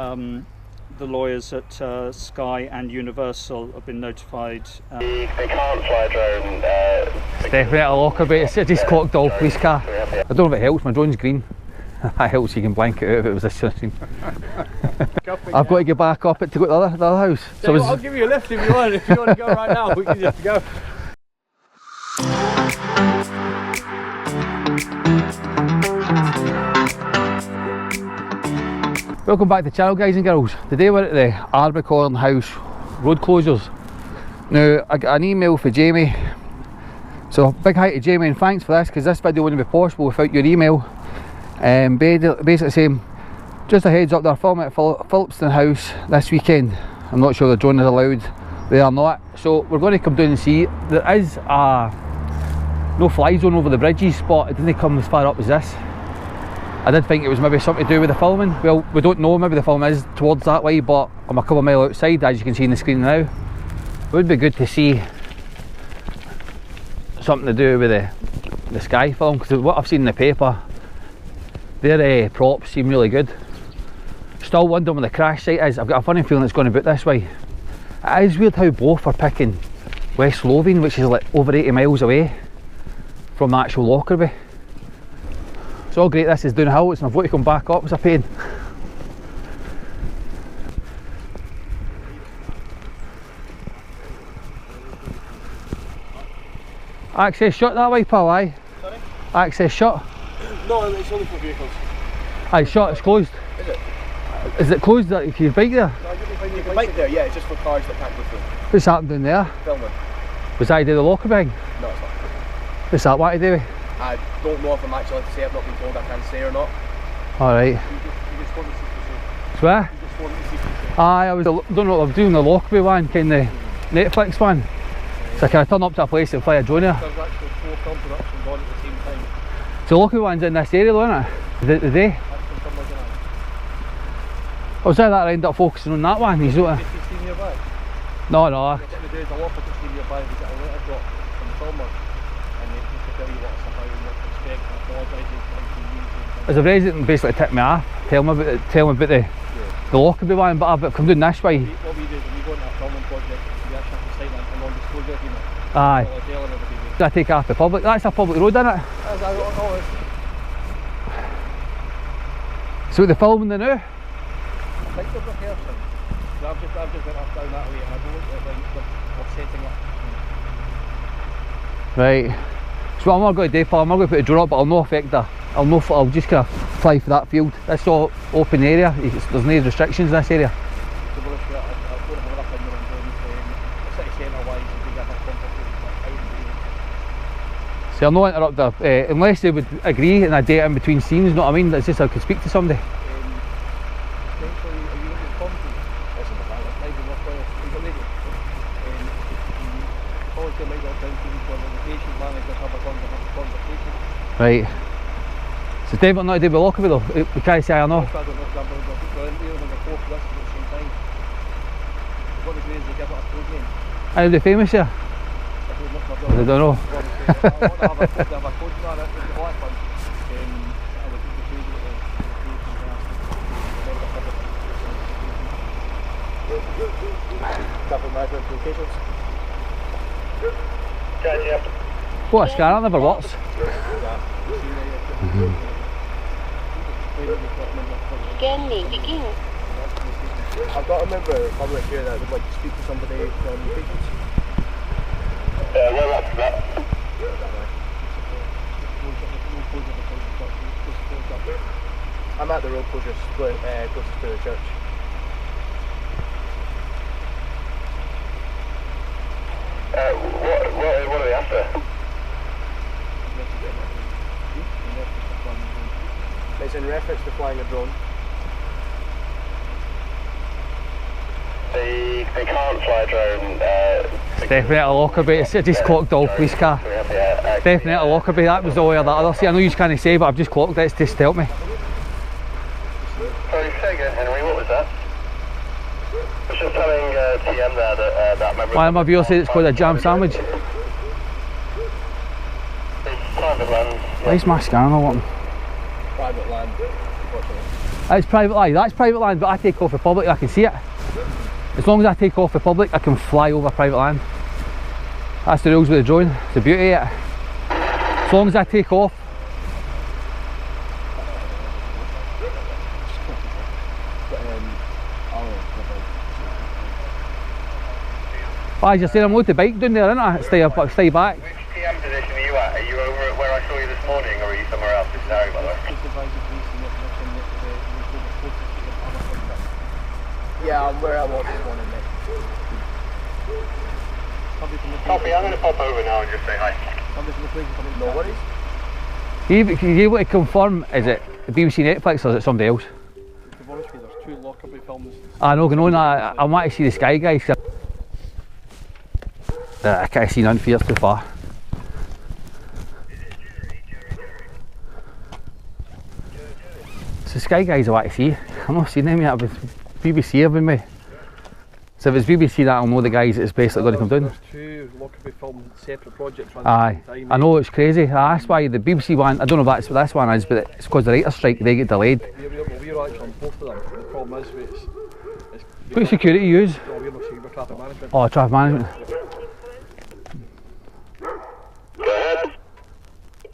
The lawyers at Sky and Universal have been notified. They can't fly a drone. It's definitely a Lockerbie. It's just clocked all police car. I don't know if it helps, my drone's green. That helps, you can blank it out if it was this sort of thing. I've got to get back up it to go to the other house. So I'll give you a lift if you want. If you want to go right now, we can just go. Welcome back to the channel, guys and girls. Today we're at the Arbicorn House road closures. Now I got an email for Jamie, so big hi to Jamie and thanks for this, because this video wouldn't be possible without your email. Basically saying, just a heads up, they're filming at Phillipston House this weekend. I'm not sure the drone is allowed there or not, so we're going to come down and see. There is a no fly zone over the bridges, but it didn't come as far up as this. I did think it was maybe something to do with the filming. Well, we don't know, maybe the film is towards that way, but I'm a couple of miles outside, as you can see on the screen now. It would be good to see something to do with the Sky film, because what I've seen in the paper, their props seem really good. Still wondering where the crash site is. I've got a funny feeling it's going to boot this way. It is weird how both are picking West Lothian, which is like over 80 miles away from the actual Lockerbie. It's all great, this is downhill, and I've got to come back up, it's a pain. Access shut that way, pal, aye? Sorry? Access shut? No, it's only for vehicles. Aye, shut, it's closed. Is it? Is it closed if you bike there? No, you can bike there, yeah, it's just for cars that can't go through. What's happened down there? Filming. Was that to do the Lockerbie? No, it's not. What's that, what to do with? I don't know if I'm actually allowed to say, I've not been told I can say or not. Alright. You just want to see. Swear? You just want to see. Aye, I don't know what I'm doing, the Lockerbie one, kind of Netflix one. So can I turn up to a place and fly a drone here? There's actually 4 film productions on at the same time. So the Lockerbie one's in this area though, isn't it? The day? That's from some like I was there that I ended up focusing on that one. He's sort of... Did you see nearby? No, no. What we do is a lot of people see nearby, we get a letter drop from the filmer and they just tell you what's about and what to expect and apologise and As a resident basically tipped me off, tell me about the Lockerbie one, but I've come down this way. What we do is when we go into a filming project, we actually have to sign a non-disclosure agreement. Aye. We'll tell everybody. I take it off the public. That's a public road, isn't it? That's all it is. So the filming there now? I think they've rehearsing. I've just went up down that way and I don't look at they're setting up. Right. So what I'm not going to do, pal, I'm not going to put a drone up, but I'll no affect her. I'll just kind of fly for that field. That's all open area. There's no restrictions in this area. So we'll just, I don't have enough in there and the city centre wise to get a bit complicated. See, I'll not interrupt her, unless they would agree in a date in between scenes, you know what I mean? It's just I could speak to somebody. Potentially, are you looking for comedy? That's in the back, that's maybe worthwhile. You've got lady. Policy might not down to you for the location manager have a conversation. Right. So it's definitely not to do with Lockerbie though. We can't say I know. I don't know if we're in there and we're both risks at the same time. What they do is they give it a code name. Anybody famous here? I don't know. I want to have a code for that, the black one. I would be crazy with the Double management locations. What, a scanner never works? Scanning begin. I've got a member of the public here that would like to speak to somebody from the patients. Where up that? I'm at the road closure closest to the church. What are they after? It's in reference to flying a drone. They can't fly a drone. It's definitely a Lockerbie. It's just clocked all police car. Definitely a Lockerbie. That was all that other. See, I know you can't say, but I've just clocked it. It's just to help me. Sorry, say again, Henry. What was that? I was just telling TM there that member. One of my viewers said it's called a jam sandwich. It's private land. Why's my scanner not working? Private land, unfortunately. That's private land. That's private land, but I take off the public, I can see it. As long as I take off the public, I can fly over private land. That's the rules with the drone. It's the beauty of it. As long as I take off. As you're saying, I'm load the bike down there, innit? Stay back. Which TM position are you at? Are you over at where I saw you this morning, or are you somewhere else? This is Harry, by the way. Yeah, I'm where I was this morning, mate. Copy, I'm going to pop over now and just say hi. No worries. Are you able to confirm, is it the BBC Netflix or is it somebody else? To be honest with you, there's 2 Lockerbie films. I know, going on, I want to see the Sky guys. I can't see none for too far. It's the Sky guys I want to see. I'm not seeing them yet, but BBC have been me. So if it's BBC that I'll know the guys that's basically going to come down. There's 2 Lockerbie film separate projects running Aye, at the same time. I know it's crazy. That's why the BBC one, I don't know if that's what this one is, but it's because the writer's strike, they get delayed. We're actually on both of them. The problem is What security you use? no, we're not secure, we're traffic management. Oh, traffic management.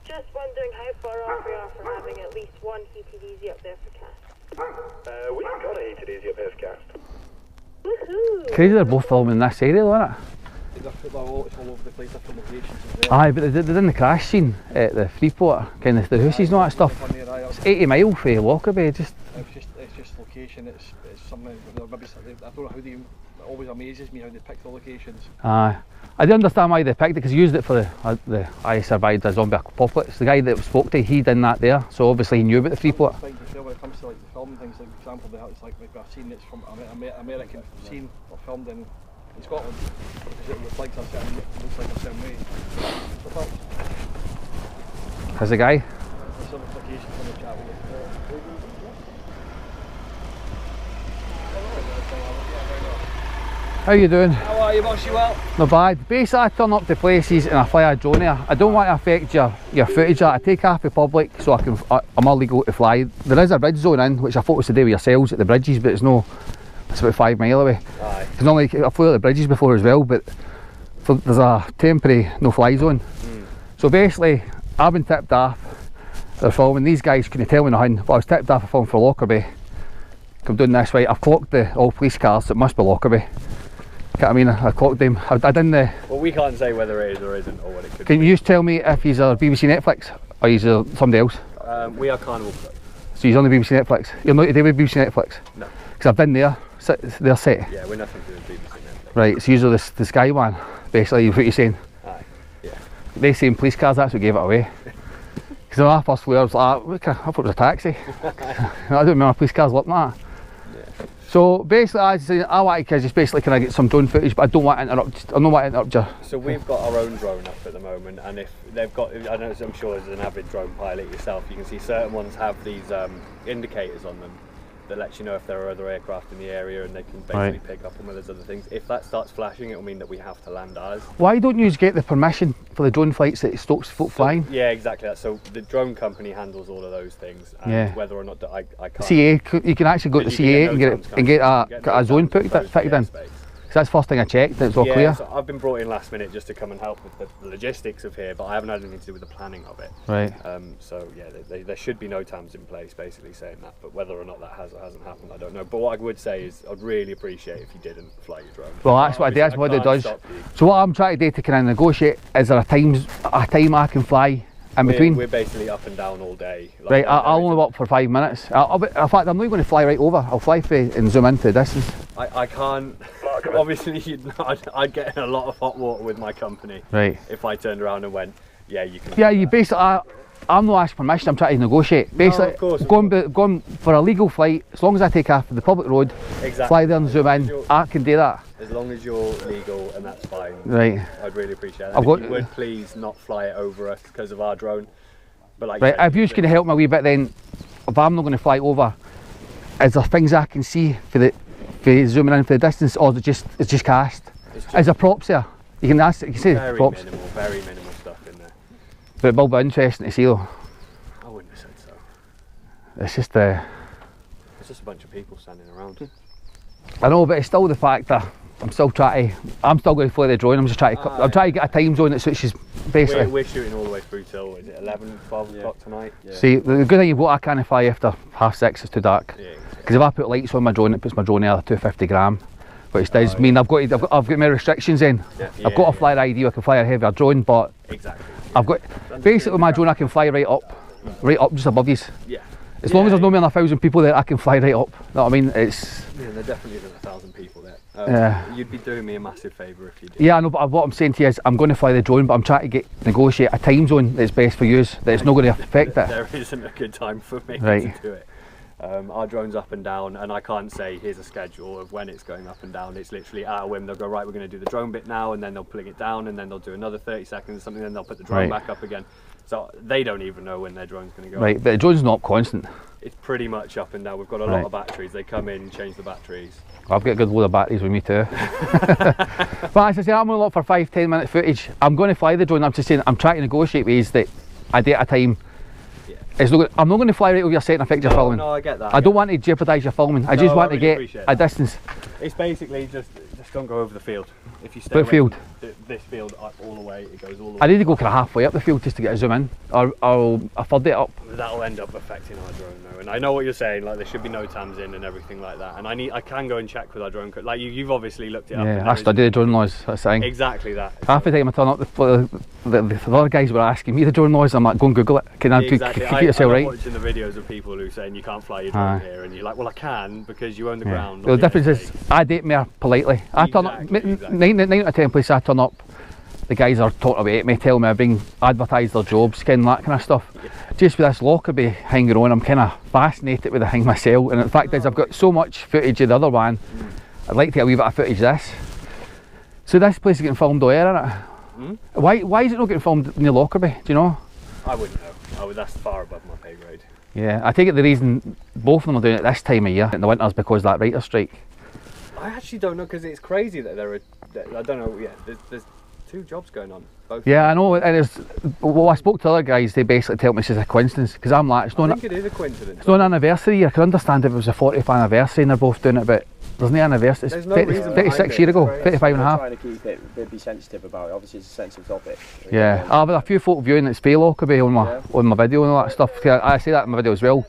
Just wondering how far off we are from having at least one heated easy up there for cast. We've got a heated easy up here for cast. Woohoo! Crazy they're both filming in this area though, isn't it? It's all over the place, different locations as well. Aye, but they're in the crash scene at the Freeport, kind of the houses and all that stuff. It's 80 miles from Lockerbie, just... It's just location, it's something, maybe, I don't know how they, it always amazes me how they pick the locations. Aye. I do understand why they picked it, because he used it for the I Survived a Zombie Apocalypse. The guy that spoke to, he done that there, so obviously he knew about the Freeport. I think as well when it comes to like the filming things, like for example, it's like a scene that's from American scene or filmed in Scotland, because it reflects a certain, looks like a certain way. There's a guy. There's some locations on the chat with you. How you doing? How are you, boss? You well? Not bad. Basically I turn up to places and I fly a drone here. I don't want to affect your footage. I take half the public so I'm illegal to fly. There is a bridge zone in, which I thought was to do with yourselves at the bridges, but it's no. It's about 5 miles away. Aye. It's not like I flew at the bridges before as well, but there's a temporary no-fly zone. So basically, I've been tipped off. They're filming. These guys couldn't tell me nothing, but I was tipped off a film for Lockerbie. Come doing this way. I've clocked all police cars, so it must be Lockerbie. I mean, I clocked them. I done the. Well, we can't say whether it is or isn't, or what it could Can be. you just tell me if he's a BBC Netflix or he's somebody else? We are Carnival Club. So he's on the BBC Netflix. You're not to do with BBC Netflix? No. Because I've been there. They're set. Yeah, we're nothing to do with BBC Netflix. Right. So you're the Sky one, basically. What you're saying? Aye. Yeah. They saying police cars. That's what gave it away. Because when I first flew, I was like, I thought it was a taxi. I don't remember police cars looking like that. So basically, I want to just basically kind of get some drone footage, but I don't want to interrupt. I don't want to interrupt you. So we've got our own drone up at the moment, and if they've got, I know, I'm sure as an avid drone pilot yourself, you can see certain ones have these indicators on them that lets you know if there are other aircraft in the area, and they can basically pick up on where there's other things. If that starts flashing, it will mean that we have to land ours. Why don't you get the permission for the drone flights that stops folk flying? Yeah, exactly that. So the drone company handles all of those things, and whether or not I can't. CA, you can actually go to CA and get a zone fitted in. So that's the first thing I checked, it's all clear. So I've been brought in last minute just to come and help with the logistics of here, but I haven't had anything to do with the planning of it. Right. So yeah, there should be no TAMs in place, basically saying that, but whether or not that has or hasn't happened, I don't know. But what I would say is I'd really appreciate if you didn't fly your drone. Well, that's what I do, that's what it does. So what I'm trying to do to kind of negotiate, is there a time I can fly in between? We're basically up and down all day. Like, right, I'll only work for 5 minutes. In fact, I'm not going to fly right over. I'll fly and zoom into the distance. I can't. Obviously, I'd get in a lot of hot water with my company. Right. If I turned around and went, yeah, you can. Yeah, you basically. I'm not asking permission. I'm trying to negotiate. Basically, going for a legal flight. As long as I take off the public road, fly there and zoom in, I can do that. As long as you're legal and that's fine. Right. I'd really appreciate that. If you would please not fly it over us because of our drone. But like. Right. If you're going to help me a wee bit, then if I'm not going to fly over, is there things I can see for zooming in for the distance, or is it's just cast? Is there props there? You can ask. You can say props. Very minimal stuff in there. But it will be interesting to see though. I wouldn't have said so. It's just It's just a bunch of people standing around. I know, but it's still the fact that I'm still going to fly the drone. I'm just trying to, I'm trying to get a time zone that suits you basically. We're shooting all the way through till, is it 11, 12 o'clock tonight? Yeah. See, the good thing you've got, I can't fly after 6:30, it's too dark. Yeah, exactly. Because if I put lights on my drone, it puts my drone at 250 gram, which does mean I've got my restrictions then. I've got a flyer ID, I can fly a heavier drone, but I've got, basically with my drone I can fly right up just above you. Yeah. As long as there's no more than 1,000 people there, I can fly right up. You know what I mean? It's... Yeah, there definitely isn't 1,000 people there. You'd be doing me a massive favour if you did. Yeah, I know, but what I'm saying to you is I'm going to fly the drone, but I'm trying to negotiate a time zone that's best for you, that it's not going to affect it. There isn't a good time for me to do it. Our drone's up and down, and I can't say here's a schedule of when it's going up and down. It's literally at a whim. They'll go, right, we're going to do the drone bit now, and then they'll put it down, and then they'll do another 30 seconds or something, then they'll put the drone back up again. So they don't even know when their drone's going to go. Right, but the drone's not constant. It's pretty much up and down. We've got a lot of batteries. They come in, change the batteries. I've got a good load of batteries with me too. But as I say, I'm going to look for 5-10 minute footage. I'm going to fly the drone. I'm just saying, I'm trying to negotiate ways that I do at a time. It's not, I'm not going to fly right over your set and affect your filming. No, I get that. I don't want to jeopardise your filming. I just want to get a distance. It's basically just don't go over the field. If you stay What field? This field up all the way, it goes all the way. I need to go kind of halfway up the field just to get a zoom in, or I'll third it up. That'll end up affecting our drone though, and I know what you're saying. Like there should be no TAMs in and everything like that. And I can go and check with our drone. Like you've obviously looked it up. Yeah, I study the drone noise. That's the thing. Exactly that. Half the time I turn up, the other guys were asking me the drone noise. I'm like, go and Google it. Can I keep yourself right? I'm watching the videos of people who saying you can't fly your drone here, and you're like, well, I can because you own the ground. The difference is I date more politely. I turn up 9 out of 10 places I turn up. The guys are talking about me, tell me I bring advertise their jobs, that kind of stuff. Just with this Lockerbie hanging on, I'm kind of fascinated with the thing myself. And the fact is, I've got so much footage of the other one. I'd like to get a wee bit of footage of this. So this place is getting filmed all air, isn't it? Why is it not getting filmed near Lockerbie? Do you know? I wouldn't know. That's far above my pay grade. Yeah, I take it the reason both of them are doing it this time of year in the winter is because of that writer's strike. I actually don't know, because it's crazy that there are. I don't know. Yeah, there's 2 jobs going on. Both. Yeah, I know. And it's, well, I spoke to other guys. They basically tell me it's just a coincidence because I'm like, it's not. I think it is a coincidence. It's not an anniversary. I could understand if it was a 40th anniversary and they're both doing it, but there's no anniversary. It's no 36 years ago, 35 and a half. Trying to keep it, be sensitive about it. Obviously, it's a sensitive topic. Yeah, I've had a few folk viewing it's fair Lockerbie on my video and all that stuff. I say that in my video as well.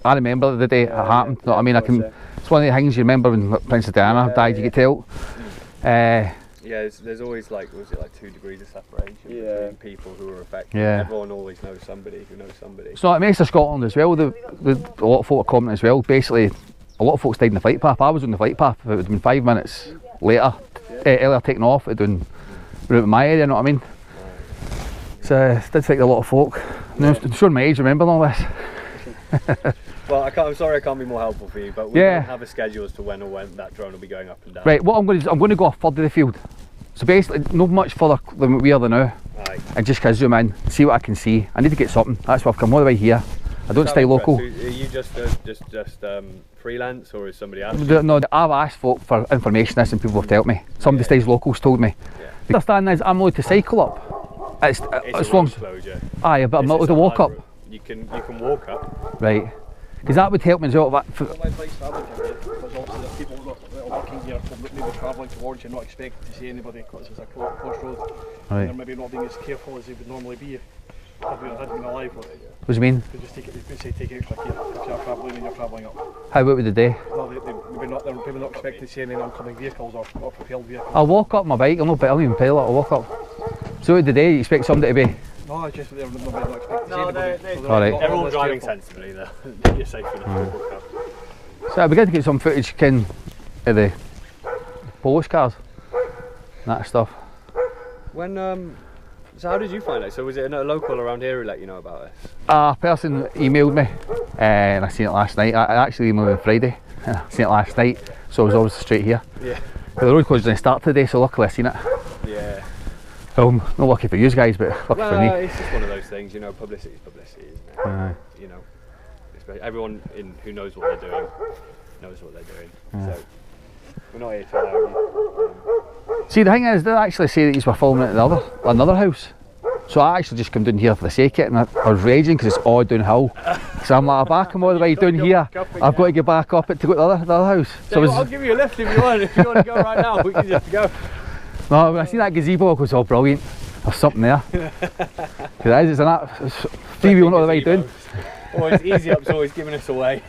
I remember the day it happened. You know what I mean? It's one of the things you remember when Princess Diana died. You could tell. Yeah, there's always like, was it like 2 degrees of separation between people who are affected? Yeah. Everyone always knows somebody who knows somebody. So it makes of Scotland as well. A lot of folk are commenting as well. Basically, a lot of folks died in the flight path. I was on the flight path. If it would have been 5 minutes later, earlier taken off, it would have been out in my area. You know what I mean? So it did affect a lot of folk. Now, showing my age, remembering all this. Well, I'm sorry I can't be more helpful for you, but we don't have a schedule as to when that drone will be going up and down. Right, what I'm going to go a third of the field. So basically, not much further than we are now. Right. And just kind of zoom in, see what I can see. I need to get something. That's why I've come all the way here. I don't stay local. Are you just freelance, or is somebody else? No, I've asked folk for information. This and people have told me. Somebody stays local's told me. The understand is I'm allowed to cycle up. It's a road closure. Aye, but I'm not allowed to walk up. You can walk up. Right. Because that would help me as well. Because obviously the people that are working here maybe travelling towards you, not expecting to see anybody because it's a close road. Right. They're maybe not being as careful as they would normally be if they had been alive. What do you mean? They just take extra care if you're travelling and you're travelling up. How what would they do? No, they're maybe not expecting to see any oncoming vehicles or propelled vehicles. I'll walk up my bike. I'll even pedal it. I'll walk up. So what did they expect somebody to be? No, it's just they're not expecting to see anybody. They're all driving sensibly though. You're safe enough to walk up. So it'd be good to get some footage of the police cars, that stuff. When so how did you find out? So was it a local around here who let you know about this? A person emailed me and I seen it last night. I actually emailed on Friday and I seen it last night, so I was always straight here. Yeah. But the road closed didn't start today, so luckily I seen it. Yeah. Well, not lucky for you guys, but lucky for me. It's just one of those things, you know, publicity is publicity, isn't it? You know, everyone who knows what they're doing knows what they're doing. So we're not here to allow you. See, the thing is, they actually say that you were filming at another house. So I actually just come down here for the sake of it, and I was raging because it's all downhill. So I'm like, I back him all the way down here. I've got to get back up it to go to the other house. So I'll give you a lift if you want. If you want to go right now, we can just go. No, when I see that gazebo, I go, oh brilliant. There's something there. Because it's freewheeling all the way down. Oh, it's easy up's always giving us away.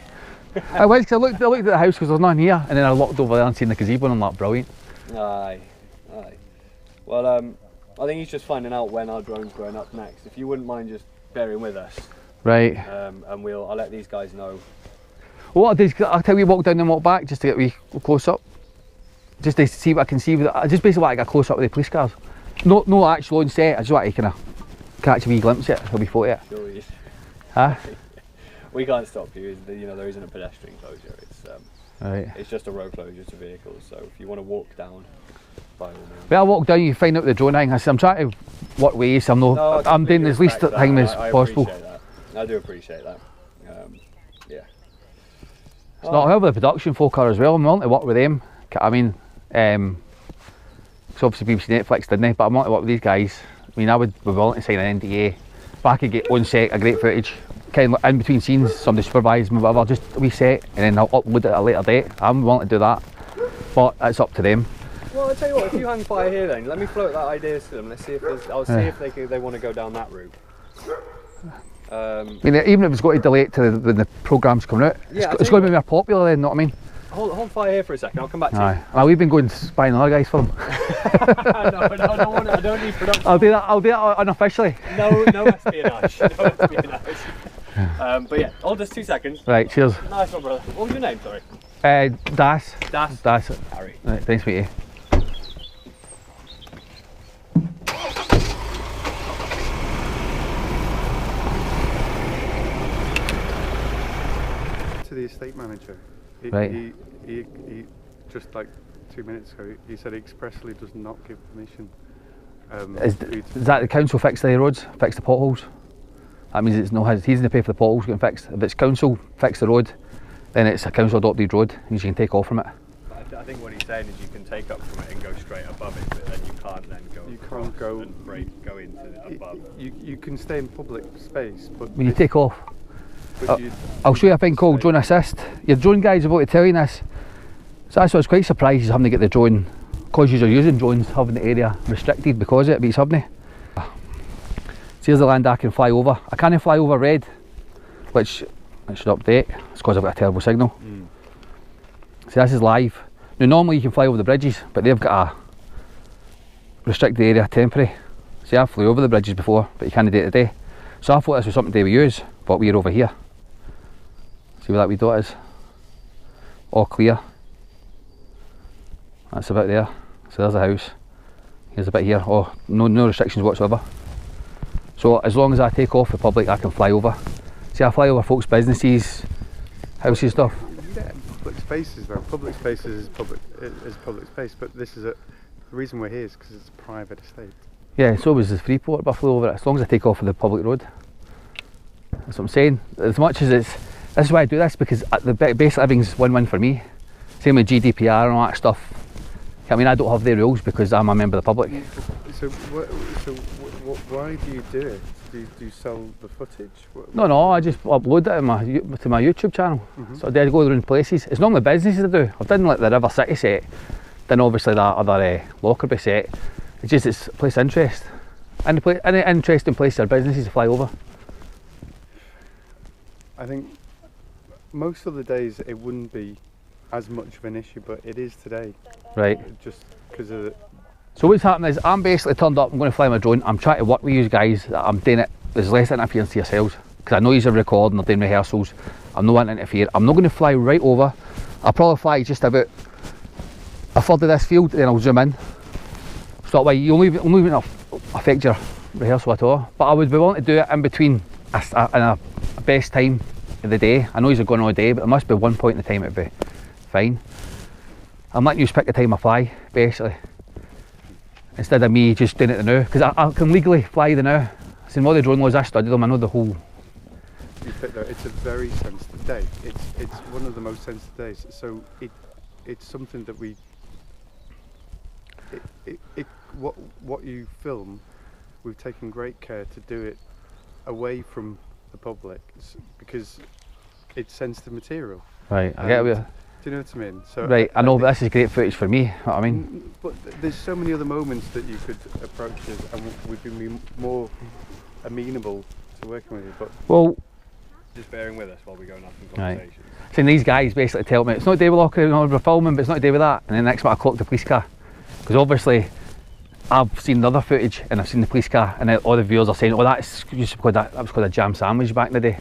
I went because I looked at the house because there's none here, and then I looked over there and seen the gazebo, and I'm like, brilliant. Aye. Well, I think he's just finding out when our drone's going up next. If you wouldn't mind just bearing with us. Right. And I'll let these guys know. Well, what I'll do is I'll tell you walk down and walk back just to get a wee close up. Just to see what I can see with it. Just basically want to get close up with the police cars. No actual on set, I just want to kind of catch a wee glimpse of it, a wee photo of it. Sure. Huh? We can't stop you, you know, there isn't a pedestrian closure. Right. It's just a road closure to vehicles, so if you want to walk down, by all means. Well, I walk down, you find out the drone thing. I'm trying to work ways, I'm doing as least thing as possible. I do appreciate that. Yeah. It's not however the production folk are as well. I'm willing to work with them. I mean, it's obviously BBC Netflix, didn't they? But I'm willing to work with these guys. I mean, I would be willing to sign an NDA. If I could get on set a great footage, kind of in between scenes, somebody supervise me, whatever, just a wee set, and then I'll upload it at a later date. I'm willing to do that, but it's up to them. Well, I'll tell you what, if you hang fire here then, let me float that idea to them. Let's see if I'll see if they want to go down that route. I mean, even if it's got to delay it to when the programme's coming out, yeah, it's going to be more popular then, know what I mean? Hold fire here for a second, I'll come back to you. Well, we've been going spying other guys for them. No, I don't need production. I'll do that unofficially. No espionage. No espionage. But yeah, hold us 2 seconds. Right, cheers. Nice one, brother. What was your name, sorry? Das. Das. Harry. Right, thanks, mate. To the estate manager. Right. He just like 2 minutes ago, he said he expressly does not give permission. Is that the council fix the roads, fix the potholes? That means it's no his. He's going to pay for the potholes getting fixed. If it's council fix the road, then it's a council adopted road, and you can take off from it. I think what he's saying is you can take up from it and go straight above it, but then you can't then go. You can't go and go into above. You can stay in public space, but When you take off, I'll show you a thing called drone assist. Your drone guys about to tell you this. So that's why I was quite surprised he's having to get the drone, because you're using drones, having the area restricted because of it, but he's having to. So here's the land I can fly over. I can't fly over red, which I should update. It's because I've got a terrible signal. So this is live. Now normally you can fly over the bridges, but they've got a restricted area temporary. See, I flew over the bridges before, but you can't do it today. So I thought this was something they would use, but we're over here. See where that wee dot is? All clear. That's about there. So there's a house. Here's a bit here. Oh, no restrictions whatsoever. So as long as I take off the public, I can fly over. See, I fly over folks' businesses, houses, stuff. yeah, public spaces though. Public spaces is public space, but this is the reason we're here is because it's a private estate. Yeah, so was the Freeport, but I flew over it. As long as I take off of the public road. That's what I'm saying. As much as it's, this is why I do this, because basically everything's win-win for me. Same with GDPR and all that stuff. I mean, I don't have the rules because I'm a member of the public. So why do you do it? Do you sell the footage? No, I just upload it to my YouTube channel. So I do go around places. It's normally businesses I do. I've done like the River City set, then obviously that other Lockerbie set. It's just it's place of interest. Any interesting place or businesses to fly over. I think most of the days it wouldn't be as much of an issue, but it is today. Right. Just because of the... So what's happening is I'm basically turned up, I'm going to fly my drone, I'm trying to work with you guys, I'm doing it, there's less interference to yourselves, because I know you're recording, they're doing rehearsals, I'm not wanting to interfere, I'm not going to fly right over, I'll probably fly just about a third of this field, then I'll zoom in. So that way you'll not affect your rehearsal at all, but I would be willing to do it in between in a best time of the day. I know you're going all day, but there must be one point in the time it'd be fine. I'm letting you pick the time I fly, basically, instead of me just doing it the now, because I can legally fly the now. Since all the drone laws I studied them, I know the whole. It's a very sensitive day. It's one of the most sensitive days. So it's something that we. What you film, we've taken great care to do it away from the public because it's sensitive material. Right, I get it. Do you know what I mean? So Right, I know, but this is great footage for me, you know what I mean? But there's so many other moments that you could approach us, and we'd be more amenable to working with you. But Well, Just bearing with us while we go and have some Right. conversations. so these guys basically tell me, it's not David Locker, we're filming, but it's not David that. And then next minute I clock the police car. Because obviously, I've seen the other footage and I've seen the police car, and then all the viewers are saying, oh, that was called a jam sandwich back in the day.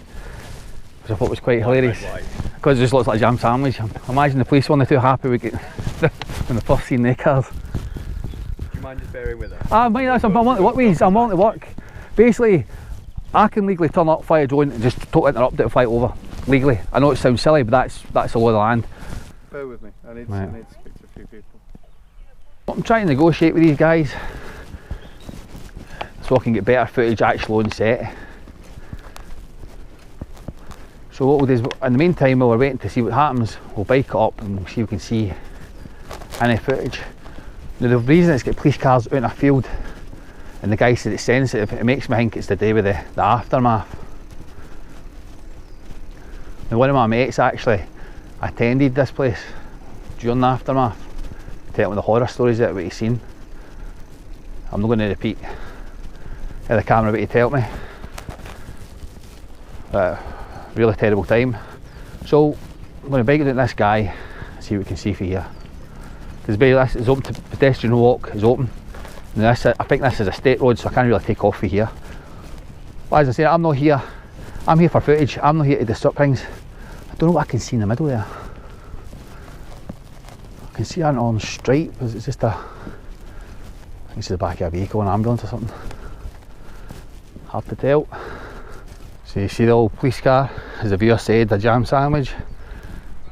Which I thought was quite hilarious. Because it just looks like a jam sandwich. Imagine the police weren't too happy with getting when the first seen their cars. Do you mind just bearing with us? I'm willing to work with these, I'm willing to work. Basically, I can legally turn up, fly a drone and just totally interrupt it and fly it over. Legally. I know it sounds silly, but that's the law of the land. bear with me. I need Right. to speak to a few people. I'm trying to negotiate with these guys so I can get better footage actually on set. So what we'll do is, in the meantime, while we're waiting to see what happens, we'll bike it up and see if we can see any footage. Now the reason it's got police cars out in a field and the guy said it's sensitive, it makes me think it's to do with the aftermath. Now one of my mates actually attended this place during the aftermath, telling me the horror stories that what he's seen. I'm not going to repeat the camera what he told me. Really terrible time. So I'm going to bike it at this guy, see what we can see for here. Because this is open to pedestrian walk, is open. And this, I think this is a state road, so I can't really take off for here. But as I say, I'm not here. I'm here for footage. I'm not here to disrupt things. I don't know what I can see in the middle there. I can see an orange stripe. Is it just a? I think it's the back of a vehicle, an ambulance or something. Hard to tell. So you see the old police car, as the viewer said, a jam sandwich,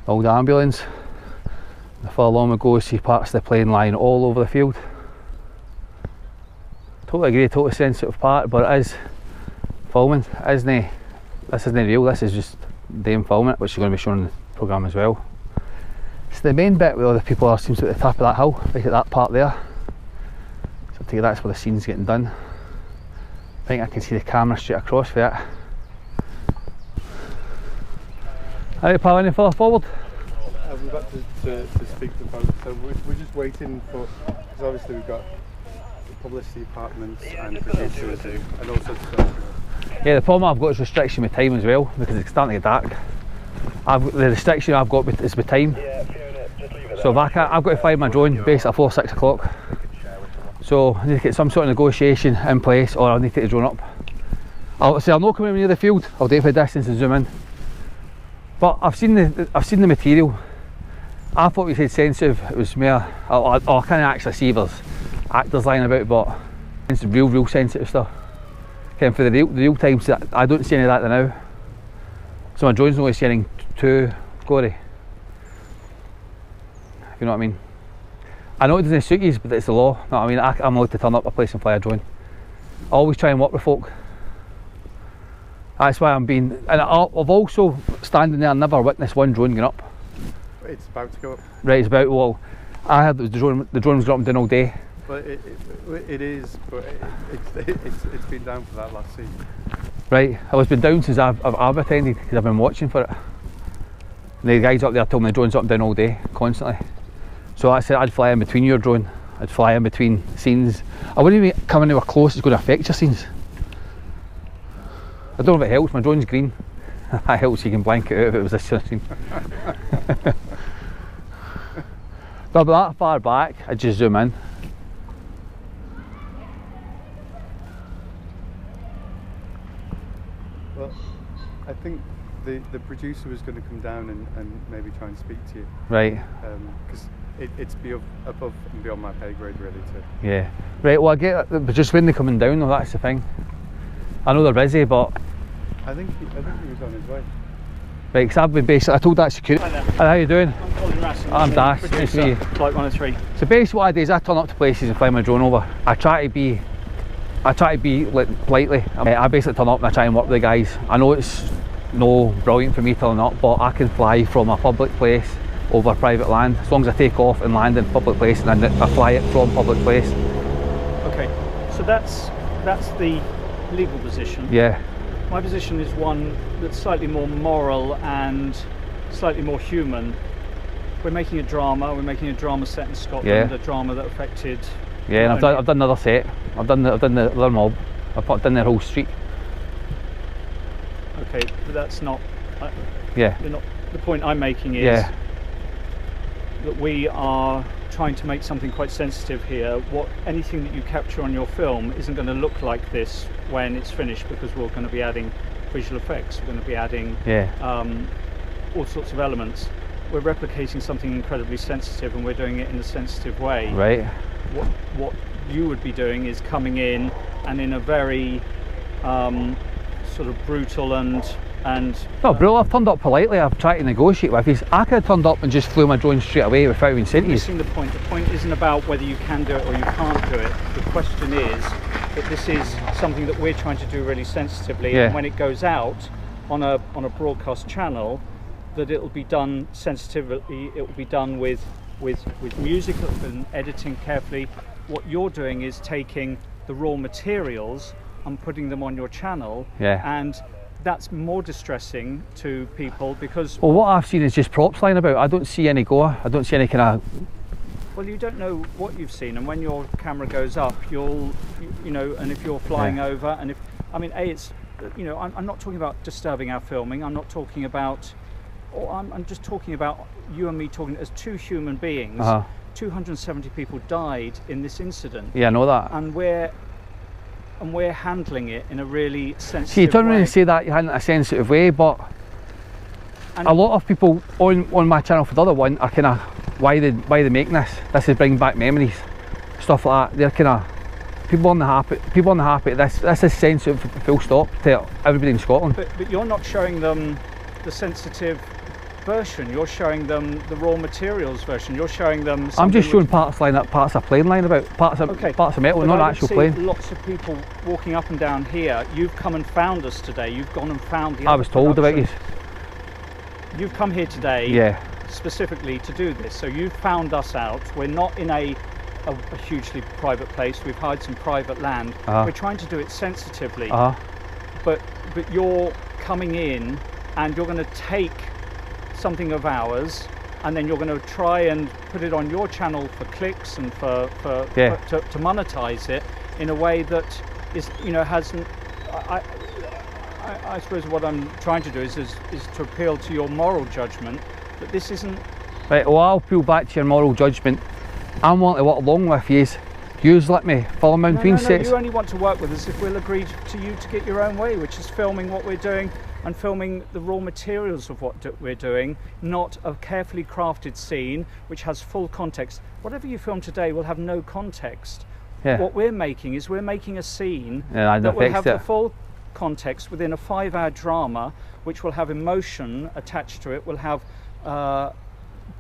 the old ambulance. The further along we go, see parts of the plane lying all over the field. Totally agree, totally sensitive part, but it is filming. This isn't real, this is just them filming it, which is going to be shown in the programme as well. So the main bit where all the people are seems to be at the top of that hill, right at that part there. So I take it that's where the scene's getting done. I think I can see the camera straight across for it. Alright pal, any further forward? We've got to speak to folks, so we're just waiting for, because obviously we've got the publicity departments and producers and all sorts of stuff. Yeah, the problem I've got is restriction with time as well, because it's starting to get dark. The restriction I've got is with time. So if I've got to fly my drone basically before 6 o'clock. So I need to get some sort of negotiation in place, or I'll need to take the drone up. I'll not come in near the field, I'll do it for a distance and zoom in. But I've seen the material. I thought we said sensitive, it was mere, I can't actually see there's actors lying about, but it's real sensitive stuff. Okay, for the real time, so I don't see any of that now. So my drone's not going to see anything too gory. If you know what I mean. I know it doesn't suit you, but it's the law. You know what I mean? I'm allowed to turn up a place and fly a drone. I always try and work with folk. That's why I'm being, and I've also standing there and never witnessed one drone going up. It's about to go up. Right, it's about, well, I heard that the drone was going up and down all day. Well, it is, but it's been down for that last season. Right, well, it's been down since I've attended, because I've been watching for it. And the guys up there told me the drone's up and down all day, constantly. So I said I'd fly in between your drone, I'd fly in between scenes. I wouldn't even come anywhere close, it's going to affect your scenes. I don't know if it helps, my drone's green. That helps, you can blank it out if it was this sort of scene. But that far back, I just zoom in. Well, I think the producer was going to come down and maybe try and speak to you. Right. Because it's above and beyond my pay grade really too. Yeah. Right, well I get it, but just when they're coming down though, that's the thing. I know they're busy, but I think he was on his way. right, because I've been basically, I told that security. Hi there. Hi, how you doing? I'm Colin Rasmussen. I'm Dash, nice to meet you. Flight 103. So basically what I do is I turn up to places and fly my drone over. I try to be like, politely. I basically turn up and I try and work with the guys. I know it's no brilliant for me turning up, but I can fly from a public place over private land, as long as I take off and land in public place and then I fly it from public place. Okay, so that's the legal position. Yeah. My position is one that's slightly more moral and slightly more human. We're making a drama set in Scotland, a drama that affected... Yeah, and I've done another set. I've done the other mob. I've done their whole street. Okay, but that's not... Yeah. The point I'm making is that we are trying to make something quite sensitive here. Anything that you capture on your film isn't going to look like this when it's finished, because we're going to be adding visual effects, we're going to be adding all sorts of elements. We're replicating something incredibly sensitive, and we're doing it in a sensitive way. Right. What you would be doing is coming in and in a very sort of brutal and no, bro, I've turned up politely. I've tried to negotiate with you. I could have turned up and just flew my drone straight away without even saying to you. Missing the point. The point isn't about whether you can do it or you can't do it. The question is that this is something that we're trying to do really sensitively, and when it goes out on a broadcast channel, that it will be done sensitively. It will be done with music and editing carefully. What you're doing is taking the raw materials and putting them on your channel, and that's more distressing to people because... Well, what I've seen is just props lying about. I don't see any gore. I don't see any kind of... Well, you don't know what you've seen, and when your camera goes up, you know, and if you're flying over, and if... I mean, it's... You know, I'm not talking about disturbing our filming. I'm not talking about... I'm just talking about you and me talking as two human beings. 270 people died in this incident. Yeah, I know that. And we're handling it in a really sensitive way. See, you don't really say that in a sensitive way, but a lot of people on my channel for the other one are kind of, why they making this? This is bringing back memories, stuff like that. They're kind of people on the happy. This is sensitive, full stop, to everybody in Scotland. But you're not showing them the sensitive version. You're showing them the raw materials version. You're showing them... I'm just showing parts of plane lying about, parts of metal, not actual plane. Lots of people walking up and down here. You've come and found us today. You've gone and found the... I was told about you. You've come here today specifically to do this. So you've found us out. We're not in a hugely private place. We've hired some private land. We're trying to do it sensitively. But you're coming in and you're going to take something of ours, and then you're going to try and put it on your channel for clicks and to monetize it in a way that is, you know, hasn't... I suppose what I'm trying to do is to appeal to your moral judgment that this isn't... Right, well, I'll appeal back to your moral judgment. I'm wanting to work along with you. You let me film in between sets. You only want to work with us if we'll agree to you to get your own way, which is filming what we're doing and filming the raw materials of what we're doing, not a carefully crafted scene which has full context. Whatever you film today will have no context. What we're making is we're making a scene that will have the full context within a 5-hour drama, which will have emotion attached to it, will have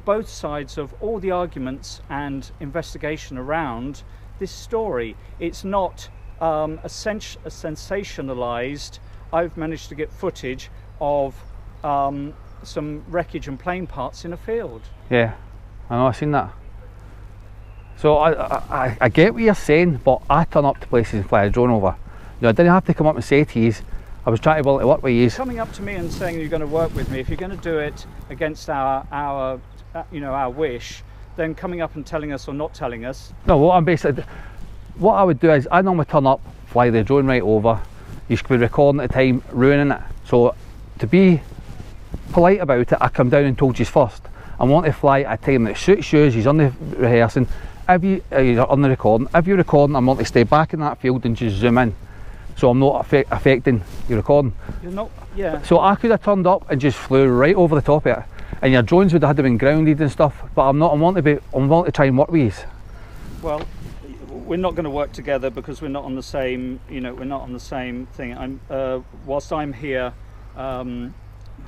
both sides of all the arguments and investigation around this story. It's not a sensationalized... I've managed to get footage of some wreckage and plane parts in a field. Yeah, I know, I've seen that. So I get what you're saying, but I turn up to places and fly a drone over. You know, I didn't have to come up and say to you, I was trying to be able to work with you. Coming up to me and saying you're going to work with me, if you're going to do it against our wish, then coming up and telling us or not telling us. No, what I would do is I normally turn up, fly the drone right over. You should be recording at the time, ruining it. So to be polite about it, I come down and told you first. I want to fly at a time that suits you. He's on the rehearsing. You're on the recording. If you're recording, I want to stay back in that field and just zoom in, so I'm not affecting your recording. You're not, yeah. So I could have turned up and just flew right over the top of it, and your drones would have had to been grounded and stuff. But I'm not. I'm wanting to try and work with you. Well, we're not going to work together because we're not on the same, you know, we're not on the same thing. Whilst I'm here, the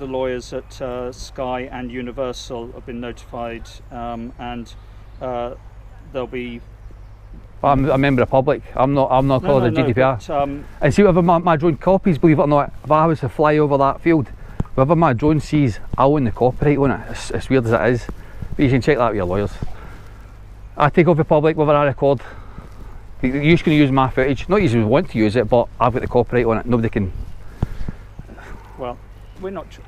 lawyers at Sky and Universal have been notified, and they'll be... I'm a member of the public. I'm not calling the GDPR. But, and see, whatever my drone copies, believe it or not, if I was to fly over that field, whatever my drone sees, I own the copyright on it. As weird as it is, but you can check that with your lawyers. I take off the public whether I record. You're just going to use my footage. Not you want to use it, but I've got the copyright on it. Nobody can Well, we're not,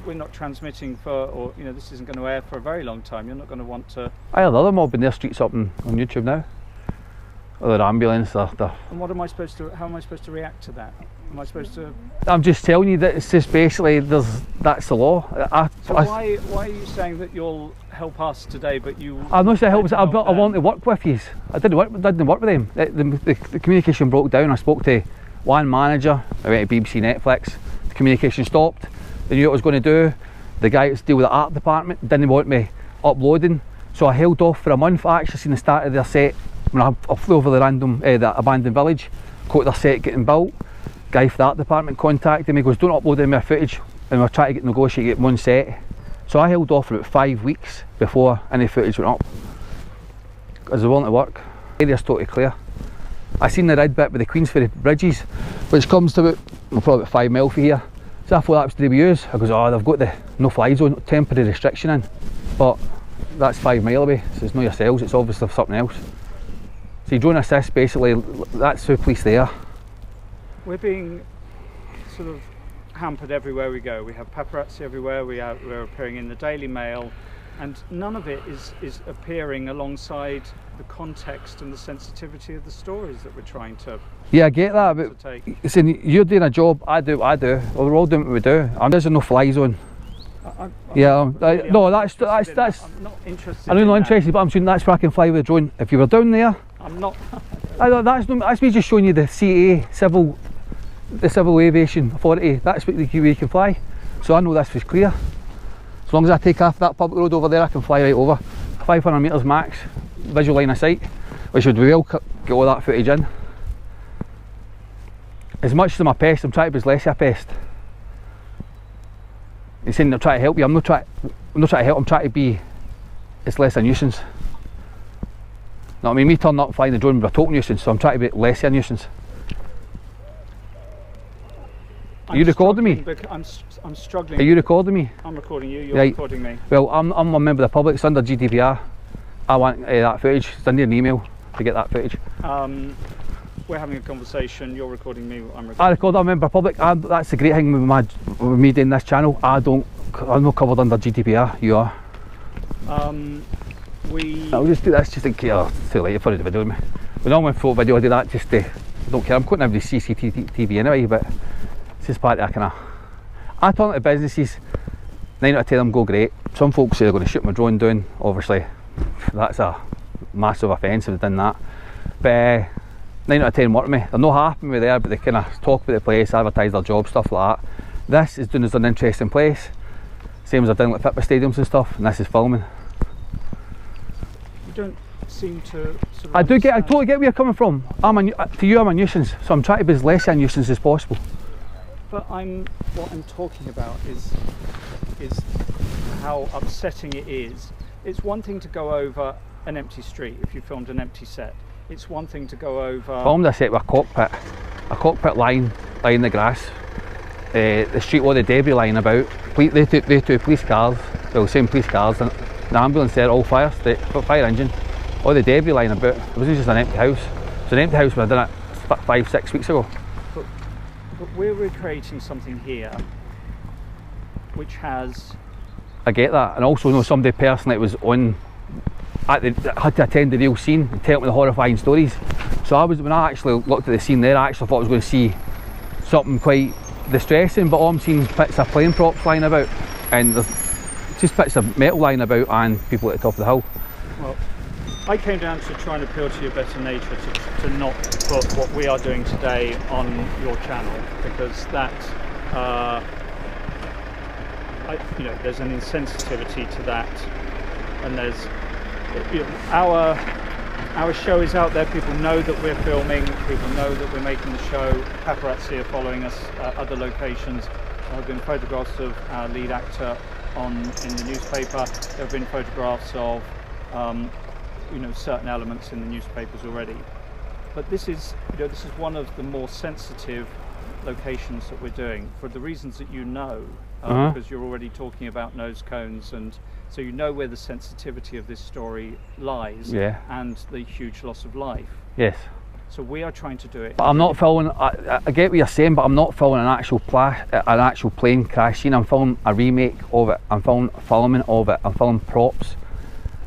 we're not transmitting for, or this isn't going to air for a very long time. You're not going to want to. I had another mob in their streets up on YouTube now. Or their ambulance. And what am I supposed to? How am I supposed to react to that? Am I supposed to? I'm just telling you that it's just basically that's the law. Why are you saying that you'll help us today, but you? I'm not saying help. I want to work with you. I didn't work with them. The communication broke down. I spoke to one manager. I went to BBC Netflix. The communication stopped. They knew what I was going to do. The guy that's deal with the art department didn't want me uploading, so I held off for a month. I actually seen the start of their set when I flew over the abandoned village, caught their set getting built. Guy for the art department contacted me, goes, don't upload any more footage, and we're trying to negotiate one set. So I held off for about 5 weeks before any footage went up, because they willing to work. The area's totally clear. I seen the red bit with the Queensferry bridges, which comes to about, probably about 5 mile from here. So I thought that was to be used. I goes, oh, they've got the no fly zone, temporary restriction in, but that's 5 mile away, so it's not yourselves, it's obviously something else. So you drone assist, basically, that's the police there. We're being sort of hampered everywhere we go. We have paparazzi everywhere, we're appearing in the Daily Mail, and none of it is appearing alongside the context and the sensitivity of the stories that we're trying to. Yeah, I get that, but listen, you're doing a job, I do what I do, well, we're all doing what we do. There's a no fly zone. No, that's. I'm not interested. I'm not interested, but I'm saying that's where I can fly with a drone. If you were down there, I'm not. That's me just showing you the CAA, the Civil Aviation Authority. That's what you can fly. So I know this was clear. As long as I take off that public road over there, I can fly right over. 500 metres max, visual line of sight, which would well get all that footage in. As much as I'm a pest, I'm trying to be as less of a pest. You're saying I'm trying to help you. I'm not trying to help. I'm trying to be as less a nuisance. No, I mean, me turning up and flying the drone with a total nuisance, so I'm trying to be less of a nuisance. Are you recording me? I'm struggling. Are you recording me? I'm recording you. You're right. Recording me. Well, I'm a member of the public. It's under GDPR. I want that footage. Send you an email to get that footage. We're having a conversation. You're recording me. I'm recording. I record. I'm a member of the public. That's the great thing with me doing this channel. I'm not covered under GDPR. You are. I'll just do this just in case. Oh, it's too late for the video with me. We normally photo video. I do that just to. I don't care. I'm quitting every CCTV anyway, but it's just part of that kind of. I turn to businesses. 9 out of 10 of them go great. Some folks say they're going to shoot my drone down. Obviously, that's a massive offence if they've done that. But 9 out of 10 work with me. They're not happy with me there, but they kind of talk about the place, advertise their job, stuff like that. This is doing as an interesting place. Same as I've done like fitness stadiums and stuff, and this is filming. You don't seem to sort of I totally get where you're coming from. To you I'm a nuisance, so I'm trying to be as less a nuisance as possible. But what I'm talking about is how upsetting it is. It's one thing to go over an empty street if you filmed an empty set. It's one thing to go over. Filmed a set with a cockpit lying in the grass. The street with the debris lying about. They two police cars, well, same police cars, and the ambulance there, all fire engine, all the debris lying about. It wasn't just an empty house. It was an empty house when I done it 5-6 weeks ago. But we're recreating something here which has. I get that, and also know somebody personally that was on. Had to attend the real scene and tell me the horrifying stories. So when I actually looked at the scene there, I actually thought I was going to see something quite distressing, but all I'm seeing is bits of plane props lying about, and there's just bits of metal lying about and people at the top of the hill. Well, I came down to try and appeal to your better nature to not put what we are doing today on your channel, because that there's an insensitivity to that, and there's our show is out there. People know that we're filming, people know that we're making the show. Paparazzi are following us at other locations. There have been photographs of our lead actor in the newspaper. There have been photographs of certain elements in the newspapers already. But this is one of the more sensitive locations that we're doing for the reasons that because you're already talking about nose cones, and so you know where the sensitivity of this story lies, and the huge loss of life. Yes. So we are trying to do it. But I'm not filming. I get what you're saying, but I'm not filming an actual plane crash scene. I'm filming a remake of it. I'm filming of it. I'm filming props.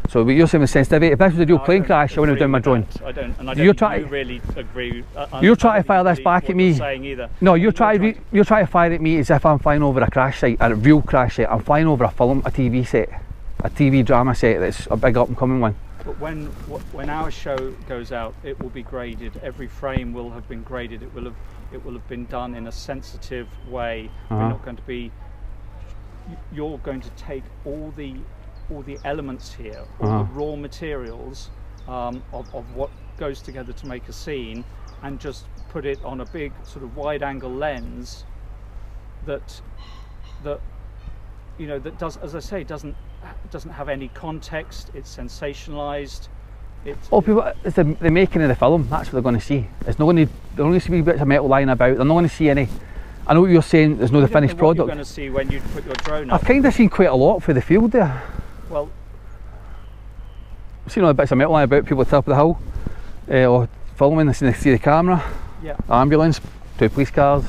So what you're saying with sensitivity, if this was a real plane crash, I wouldn't have done my drone. I don't, and I don't really agree. You're trying to fire this back at me. Either. No, you're trying to fire at me as if I'm flying over a crash site, a real crash site. I'm flying over a TV set, a TV drama set that's a big up and coming one. But when our show goes out, it will be graded. Every frame will have been graded. It will have been done in a sensitive way. We're not going to be. You're going to take all the elements here, all the raw materials of what goes together to make a scene, and just put it on a big sort of wide-angle lens that you know, that does, as I say, doesn't have any context. It's sensationalized. It's the making of the film. That's what they're going to see. It's not going to. They're only see bits of metal lying about. They're not going to see any. I know what you're saying. There's no the finished product. You're going to see when you put your drone up. I've kind of seen quite a lot for the field there. Well, I've seen all the bits of metal lying about. People at the top of the hill, or filming. They see the camera. Yeah. Ambulance, 2 police cars.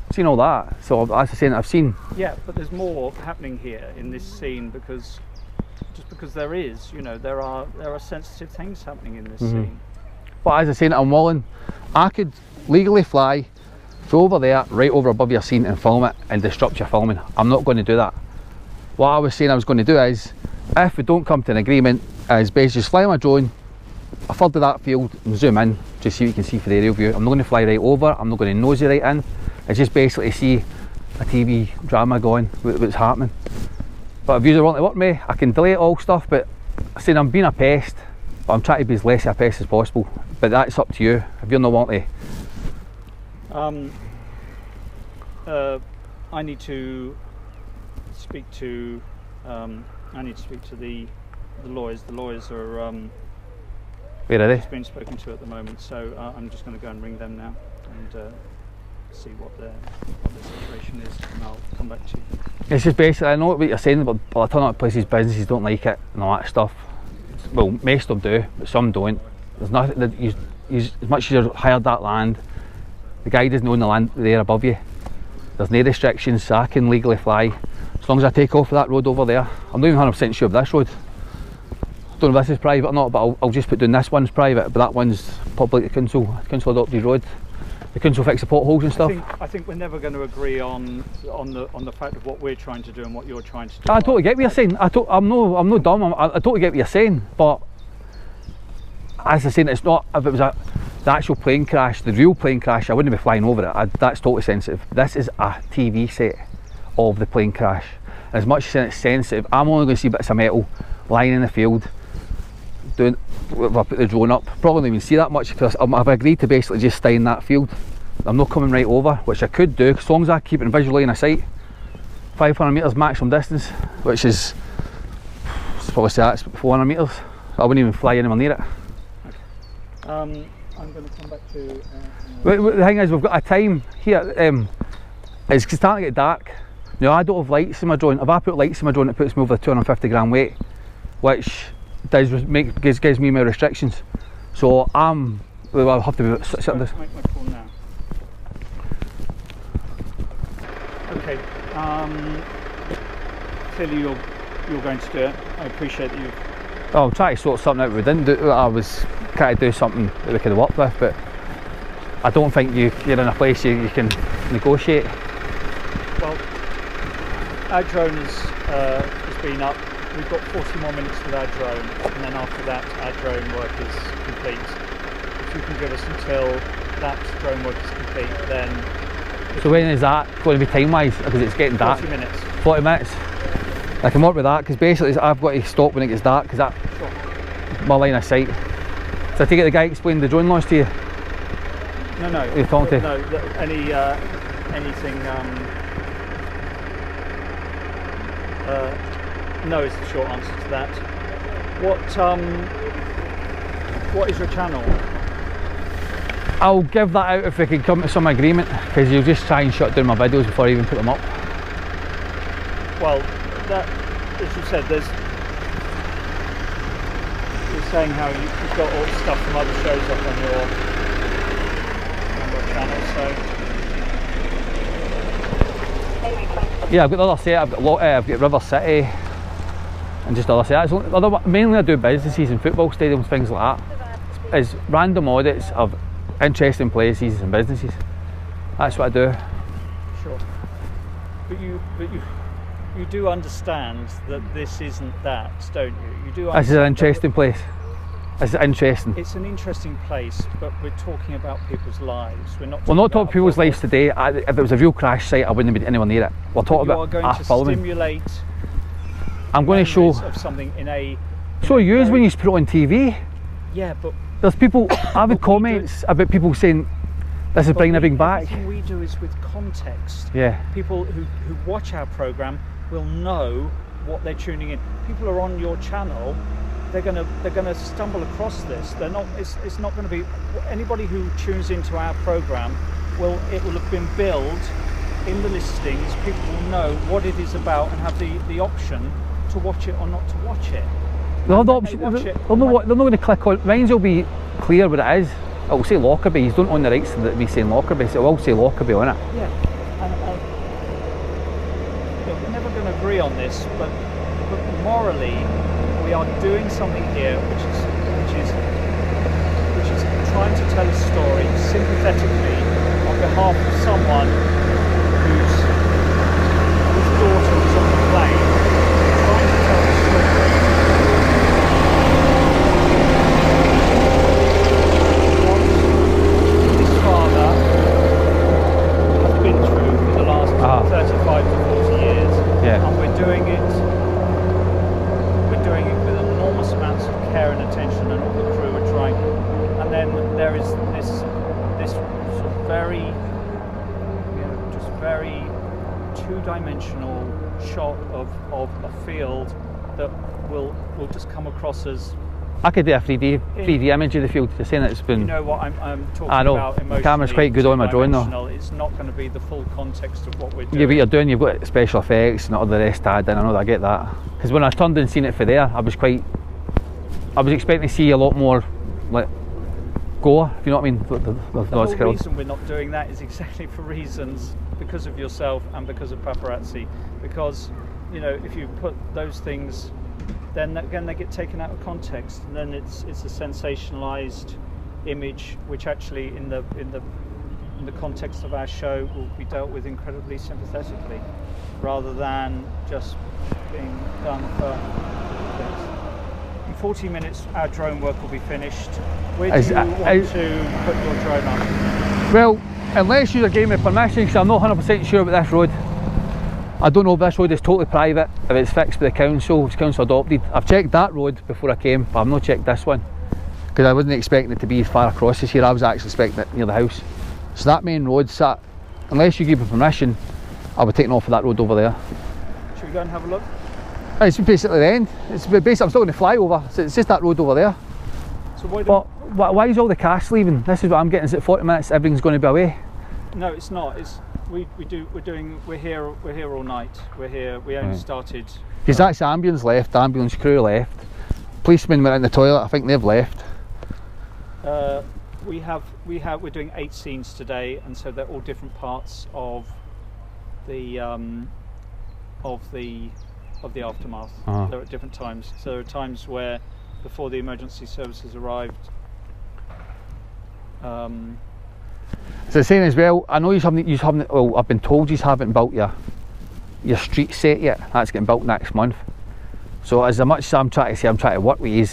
I've seen all that. So as I saying, I've seen. Yeah, but there's more happening here in this scene because there is, you know, there are sensitive things happening in this scene. But as I saying, I'm willing. I could legally fly over there, right over above your scene, and film it and disrupt your filming. I'm not going to do that. What I was saying I was going to do is, if we don't come to an agreement, is basically just fly my drone a third of that field and zoom in, just see what you can see for the aerial view. I'm not going to fly right over. I'm not going to nosy right in. It's just basically see a TV drama going, what's happening. But if you want to work with me, I can delete all stuff, but I'm saying I'm being a pest, but I'm trying to be as less of a pest as possible. But that's up to you, if you're not wanting to. I need to speak to the lawyers. The lawyers are where are they? just being spoken to at the moment, so I'm just going to go and ring them now and see what the situation is, and I'll come back to you. It's just basically, I know what you're saying, but a ton of places, businesses don't like it and all that stuff. Well, most of them do, but some don't. There's nothing that as much as you've hired that land, the guy doesn't own the land there above you. There's no restrictions, so I can legally fly as long as I take off of that road over there. I'm not even 100% sure of this road. I don't know if this is private or not, but I'll just put down this one's private, but that one's public. The council adopted road. The council fix the potholes and stuff. I think we're never going to agree on the fact of what we're trying to do and what you're trying to do. I totally get what you're saying. I'm no dumb. I totally get what you're saying. But as I saying, it's not. If it was the actual plane crash, the real plane crash, I wouldn't be flying over it. That's totally sensitive. This is a TV set of the plane crash. And as much as it's sensitive, I'm only going to see bits of metal lying in the field. If I put the drone up, probably not even see that much because I've agreed to basically just stay in that field. I'm not coming right over, which I could do as long as I keep it visually in a sight. 500 metres maximum distance, which is probably say that's 400 metres. I wouldn't even fly anywhere near it. Okay. I'm going to come back to. The thing is, we've got a time here. It's starting to get dark. Now I don't have lights in my drone. If I put lights in my drone, it puts me over the 250 gram weight, which gives me more restrictions. So I'll have to be sitting this. Make my call now. Okay. Clearly you're going to do it. I appreciate that you've. I'll try to sort something out. We didn't do. I was trying to do something that we could have worked with, but I don't think you're in a place you can negotiate. Well, our drone has been up. We've got 40 more minutes with our drone, and then after that our drone work is complete. If you can give us until that drone work is complete, then... So when is that going to be time-wise? Because it's getting dark. 40 minutes. 40 minutes? I can work with that, because basically I've got to stop when it gets dark, because that's my line of sight. So I take it the guy explained the drone launch to you? No. You're talking to? No, anything... no is the short answer to that. What is your channel? I'll give that out if we can come to some agreement, because you'll just try and shut down my videos before I even put them up. Well, that, as you said, you're saying how you've got all the stuff from other shows up on your channel, so Yeah, I've got the other set. I've got River City and just other sets. Mainly I do businesses and football stadiums, things like that. Is random audits of interesting places and businesses. That's what I do. sure. But you do understand that this isn't that, don't you? You do. This is an interesting place. It's interesting. It's an interesting place, but we're talking about people's lives. We're not. We're not talking about people's lives today. If it was a real crash site, I wouldn't be anywhere near it. We're talking You are about going to filming. stimulate. I'm going to show. Of something in a. So you use when you put it on TV. Yeah, but. There's people. I've had comments about people saying, "This is bringing everything back." Everything we do is with context. Yeah. People who watch our program will know what they're tuning in. People are on your channel. They're gonna stumble across this. They're not. It's not going to be anybody who tunes into our program. It will have been billed in the listings. People will know what it is about and have the option to watch it or not to watch it. They'll have the option. They're not going to click on. Mine will be clear what it is. It will say Lockerbie. You don't own the rights to me saying Lockerbie, so it will say Lockerbie on it. Yeah. Look, we're never going to agree on this, but morally, we are doing something here which is trying to tell a story sympathetically on behalf of someone whose daughter was on the plane, trying to tell a story. What his father has been through for the last 35 to 40 years, and we're doing it with enormous amounts of care and attention, and all the crew are trying. And then there is this sort of very, just very two-dimensional shot of a field that will just come across as. I could do a 3D image of the field, just saying it's been. You know what I'm talking I know. about emotionally. The camera's quite good on my drone though. It's not going to be the full context of what we're doing. Yeah, but you're doing, you've got special effects and all the rest added in. I know that, I get that. Because when I turned and seen it for there, I was expecting to see a lot more, like, gore, if you know what I mean. The whole reason we're not doing that is exactly for reasons because of yourself and because of paparazzi. Because, you know, if you put those things, then again they get taken out of context, and then it's a sensationalized image, which actually in the context of our show will be dealt with incredibly sympathetically, rather than just being done for things. In 40 minutes our drone work will be finished. Where do you want to put your drone on? Well, unless you gave me permission, because I'm not 100% sure about this road. I don't know if this road is totally private, if it's fixed by the council, it's council adopted. I've checked that road before I came, but I've not checked this one, because I wasn't expecting it to be as far across as here. I was actually expecting it near the house. So that main road sat, unless you give me permission, I'll be taking off of that road over there. Should we go and have a look? It's basically the end. It's basically, I'm still going to fly over, so it's just that road over there. So why is all the cast leaving? This is what I'm getting, is it 40 minutes, everything's going to be away? No, it's not. We're here all night. We're here. We only started. Because that's ambulance left, ambulance crew left, policemen went in the toilet. I think they've left. We're doing 8 scenes today, and so they're all different parts of the aftermath. They're at different times. So there are times where before the emergency services arrived. So the same as well, I know you haven't, well, I've been told you haven't built your street set yet. That's getting built next month. So as much as I'm trying to work with you,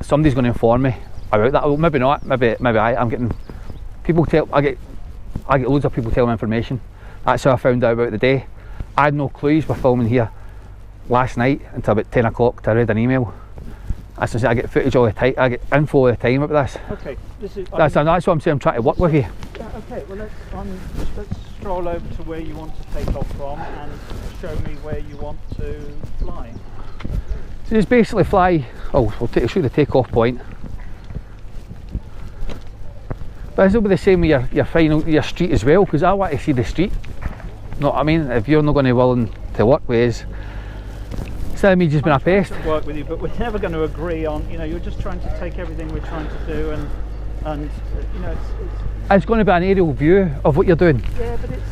somebody's going to inform me about that. Well, maybe not, maybe I'm getting, I get loads of people telling me information. That's how I found out about the day. I had no clues we're filming here last night until about 10 o'clock I read an email. As I say, I get footage all the time, I get info all the time about this. Okay, that's what I'm saying, I'm trying to work with you. Yeah, okay, well let's stroll over to where you want to take off from and show me where you want to fly. So just basically fly, we'll show you the takeoff point. But this will be the same with your street as well, because I want to see the street. You know what I mean? If you're not going to be willing to work with us, instead of me just being a pest. Work with you, but we're never going to agree on. You know, you're just trying to take everything we're trying to do and And you know, It's going to be an aerial view of what you're doing. yeah, but it's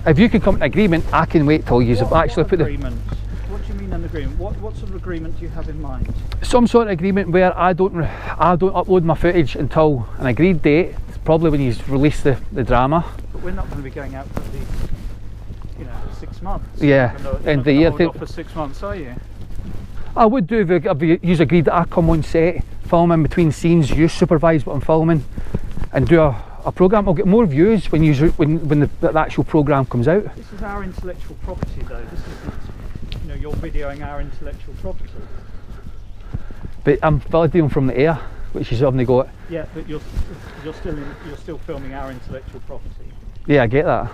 If you can come to an agreement, I can wait till you've actually put agreement. What do you mean an agreement? What sort of agreement do you have in mind? some sort of agreement where I don't upload my footage until an agreed date, probably when you release the drama. But we're not going to be going out for at least, you know, 6 months. Yeah, end of the year. Hold off for 6 months, are you? I would do if you agreed that I come on set, film in between scenes, you supervise what I'm filming, and do a programme. I'll get more views when the actual programme comes out. This is our intellectual property, though. This isn't, you know, you're videoing our intellectual property. But I'm validating from the air, which you haven't got. Yeah, but you're still filming our intellectual property. Yeah, I get that.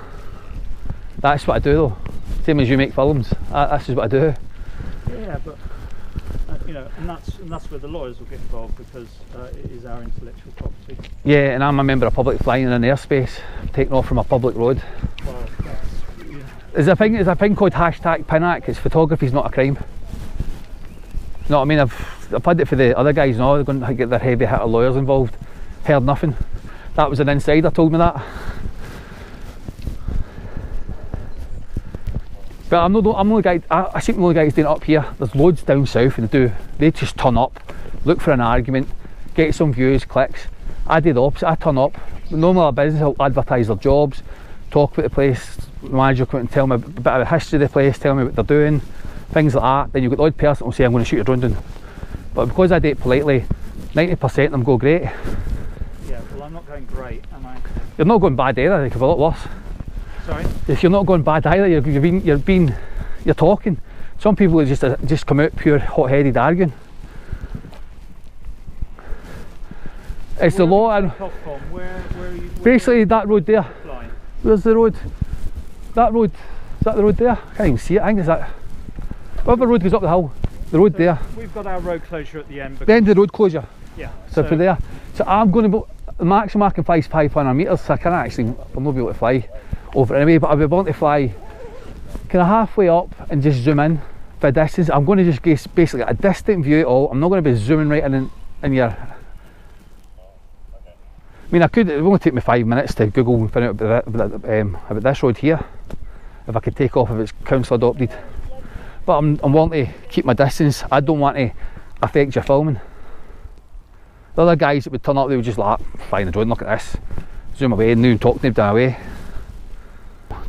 That's what I do though. Same as you make films. This is what I do. Yeah, but you know, and that's where the lawyers will get involved, because it is our intellectual property. Yeah, and I'm a member of public flying in an airspace, taking off from a public road. Well, that's, yeah. There's a thing called #PINAC. It's photography's not a crime. You know what I mean? I've had it for the other guys now. They're going to get their heavy hitter lawyers involved. Heard nothing. That was an insider told me that. But I'm the only guy. I seem the only guy who's doing it up here. There's loads down south, and they just turn up, look for an argument, get some views, clicks. I do the opposite. I turn up. Normally a business will advertise their jobs, talk about the place. The manager will come and tell me a bit of the history of the place, tell me what they're doing, things like that. Then you've got the odd person who will say, I'm going to shoot your drone down. But because I do it politely, 90% of them go great. Yeah, well, I'm not going great, am I? You're not going bad either. It could be a lot worse. Sorry? If you're not going bad either, you're talking. Some people just come out pure hot-headed arguing. It's the law. And where are you? basically, that road there. Flying? Where's the road? That road. Is that the road there? I can't even see it. I think it's that. Whatever road goes up the hill. The road there. We've got our road closure at the end. The end of the road closure. Yeah. So for there. So I'm going to. The maximum I can fly is 500 metres. So I can't actually. I'll not be able to fly over it anyway. But I'll be able to fly kind of halfway up and just zoom in for a distance. I'm going to just get basically a distant view at all. I'm not going to be zooming right in your. I mean, it would only take me 5 minutes to Google and find out about this road here, if I could take off if it's council adopted. But I'm wanting to keep my distance. I don't want to affect your filming. The other guys that would turn up, they would just like, flying the drone, look at this, zoom away and then talk to them down away.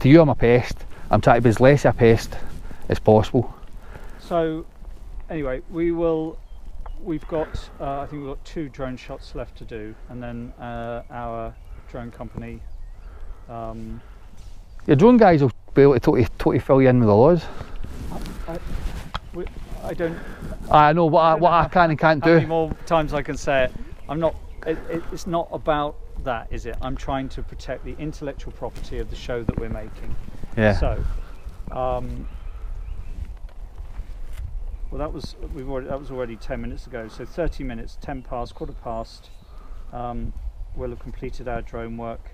To you, I'm a pest. I'm trying to be as less of a pest as possible. So, anyway, we've got, I think we've got 2 drone shots left to do, and then our drone company. Your drone guys will be able to totally fill you in with the laws. I don't. I know what I can and can't do. How many more times I can say it? I'm not. It's not about that, is it? I'm trying to protect the intellectual property of the show that we're making. Yeah. So, well, that was already 10 minutes ago. So 30 minutes, 10 past, quarter past. We'll have completed our drone work,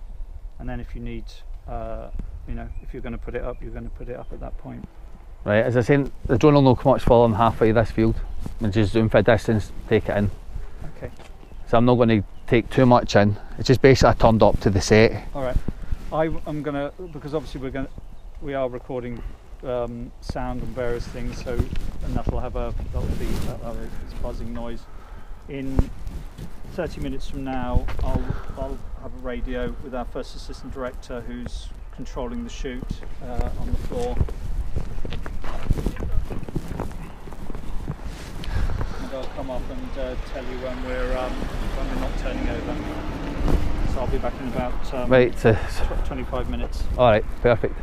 and then if you need, you know, if you're going to put it up, you're going to put it up at that point. Right, as I said, the drone will not come much further than halfway this field, and just zoom for a distance, take it in. Okay. So I'm not going to take too much in. It's just basically I turned up to the set. All right. I'm gonna, because obviously we are recording sound and various things, so, and that'll be this buzzing noise. In 30 minutes from now, I'll have a radio with our first assistant director who's controlling the shoot on the floor. And I'll come up and tell you when we're not turning over. So I'll be back in about Right, 25 minutes. Alright, perfect.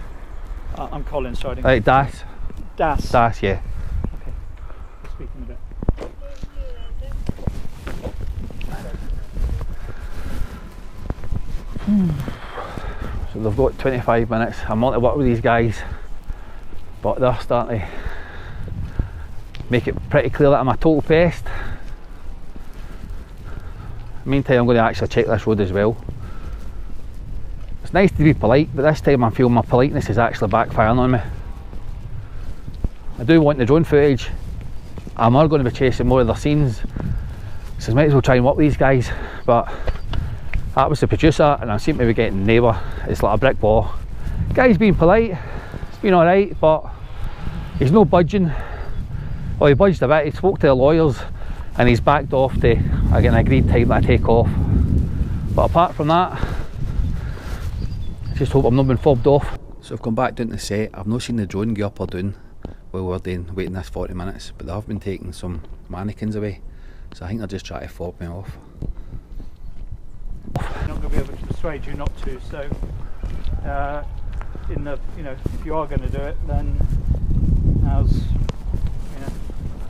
I'm Colin, sorry. Right, Das, yeah. Okay, we'll speak in a bit. So they've got 25 minutes. I'm on to work with these guys, but they're starting to make it pretty clear that I'm a total pest. Meantime, I'm going to actually check this road as well. It's nice to be polite, but this time I feel my politeness is actually backfiring on me. I do want the drone footage. I'm not going to be chasing more of their scenes, so I might as well try and work with these guys, but That was the producer, and I seem to be getting neighbour. It's like a brick wall. Guy's been polite, it's been alright, but he's no budging. Well, he budged a bit, he spoke to the lawyers and he's backed off to get an agreed time that I take off. But apart from that, I just hope I'm not been fobbed off. So I've gone back down to the set. I've not seen the drone go up or down while we're waiting this 40 minutes, but they have been taking some mannequins away, so I think they're just trying to fob me off. I'm not going to be able to persuade you not to, so in the, you know, if you are going to do it, then now's, you know,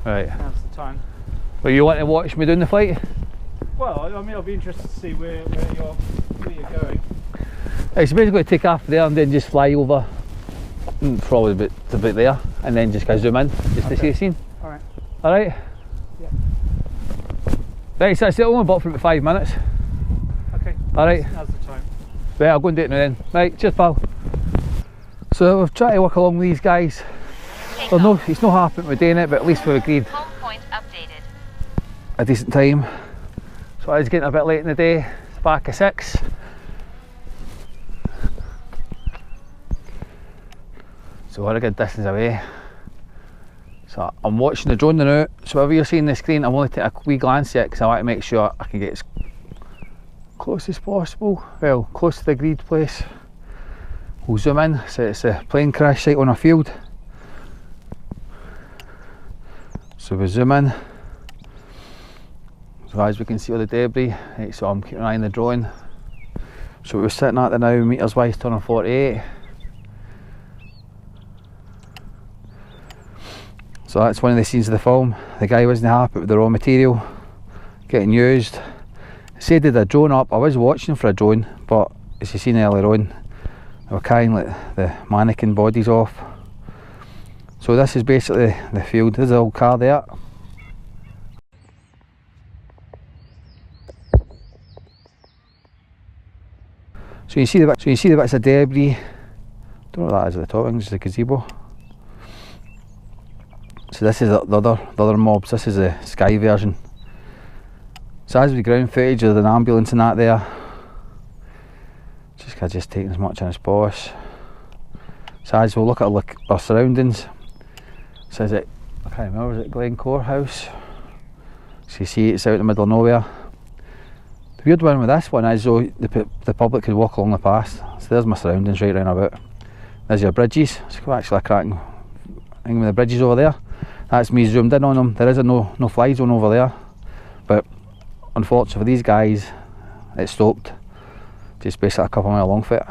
right, now's the time. Well, you want to watch me doing the flight? Well, I mean, I'll be interested to see where you're going. Right, so basically take off there and then just fly over, probably about there, and then just zoom in, just to see the scene. Alright. Alright? Yeah. Right, so that's it, only bought for about 5 minutes. Okay. Alright. Now's the time. Right, I'll go and do it now then. Right, cheers pal. So we've tried to work along with these guys. Well, it's no happy with doing it, but at least we've agreed home point updated. a decent time. So I was getting a bit late in the day, it's back at 6. So we're a good distance away. So I'm watching the drone now, so whatever you're seeing on the screen, I'm only taking a wee glance at it because I want to make sure I can get as close as possible, well, close to the agreed place. We'll zoom in, so it's a plane crash site on a field. So we zoom in, so as we can see all the debris, right, so I'm keeping an eye on the drone. So we're sitting at the now, meters wise, turning 48. So that's one of the scenes of the film. The guy wasn't happy with the raw material getting used. Said they had a drone up. I was watching for a drone, but as you seen earlier on, they were carrying like the mannequin bodies off. So this is basically the field. There's an old car there. So you see the bits of debris. Don't know what that is at the top. I think it's just a gazebo. So this is the other mobs. This is the sky version. So as with ground footage of an ambulance and that there, just taking as much in as possible. So as we'll look at our surroundings. So is it, I can't remember, is it Glencore House? So you see it's out in the middle of nowhere. The weird one with this one is though the public could walk along the path. So there's my surroundings right round about. There's your bridges. It's actually a cracking thing with the bridges over there. That's me zoomed in on them. There is a no fly zone over there, but unfortunately for these guys it stopped just basically a couple of mile long for it.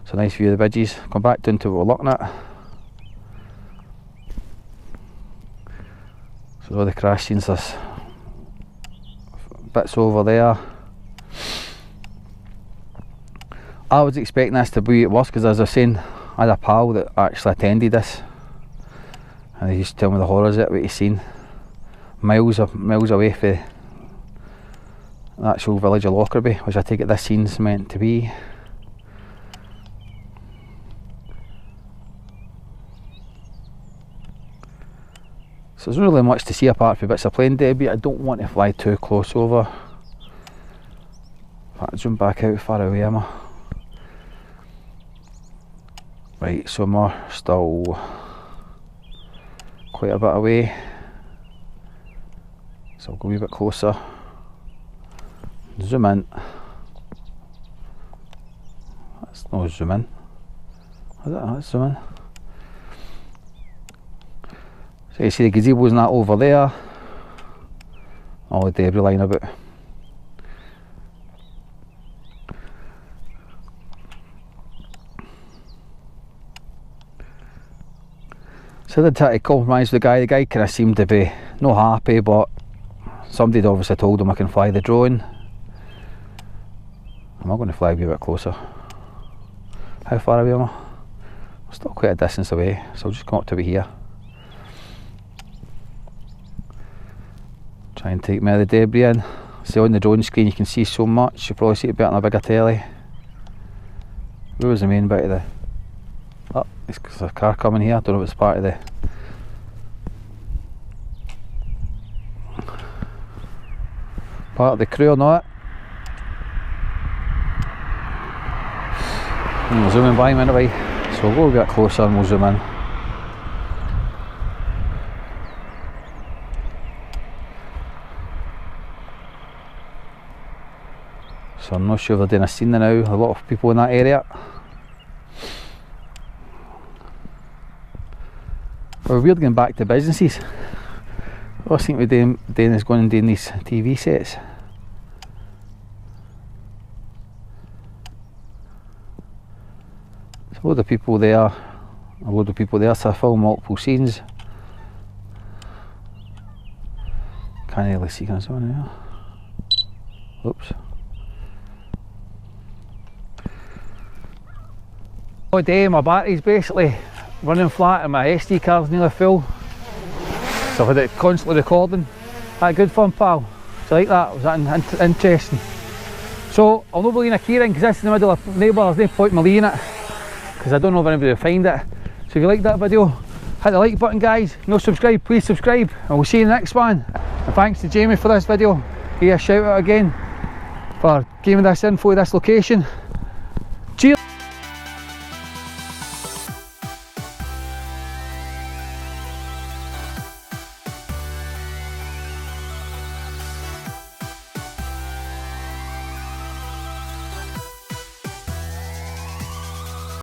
So nice view of the bridges. Come back down to what we're looking at. So all the crash scenes, there's bits over there. I was expecting this to be worse because, as I was saying, I had a pal that actually attended this and he used to tell me the horrors of it, what he's seen miles away from the actual village of Lockerbie, which I take it this scene's meant to be. So there's not really much to see apart from bits of plane debris. I don't want to fly too close over. In fact, zoom back out, far away am I? Right, so we're still quite a bit away. So I'll go a wee bit closer. Zoom in. That's no zoom in. Is it? That's zoom in. So you see the gazebo's and that over there. All the debris lying about. So I did try to compromise with the guy. The guy kind of seemed to be not happy, but somebody had obviously told him I can fly the drone. I'm not going to fly a bit closer. How far away am I? I'm still quite a distance away, so I'll just come up to be here. Try and take me out of the debris in. See, on the drone screen you can see so much, you probably see it better on a bigger telly. Where was the main bit of the... Oh, there's a car coming here, I don't know if it's part of the... part of the crew or not. And we'll zoom in by him anyway, so we'll go a bit closer and we'll zoom in. So I'm not sure if they're doing a scene now, a lot of people in that area. We're weird going back to businesses. All I seem to be doing is going and doing these TV sets. There's a load of people there, to film multiple scenes. Can't really see what's on here. Oops. All day my battery's basically running flat and my SD card's nearly full. So I've had it constantly recording. Had good fun, pal. So like that, was that interesting? So I'll not be leaving a keyring because this is in the middle of neighbour, there's no point in me leaving it because I don't know if anybody will find it. So if you like that video, hit the like button guys. No subscribe, please subscribe, and we'll see you in the next one. And thanks to Jamie for this video. Give you a shout out again for giving this info of this location. Cheers!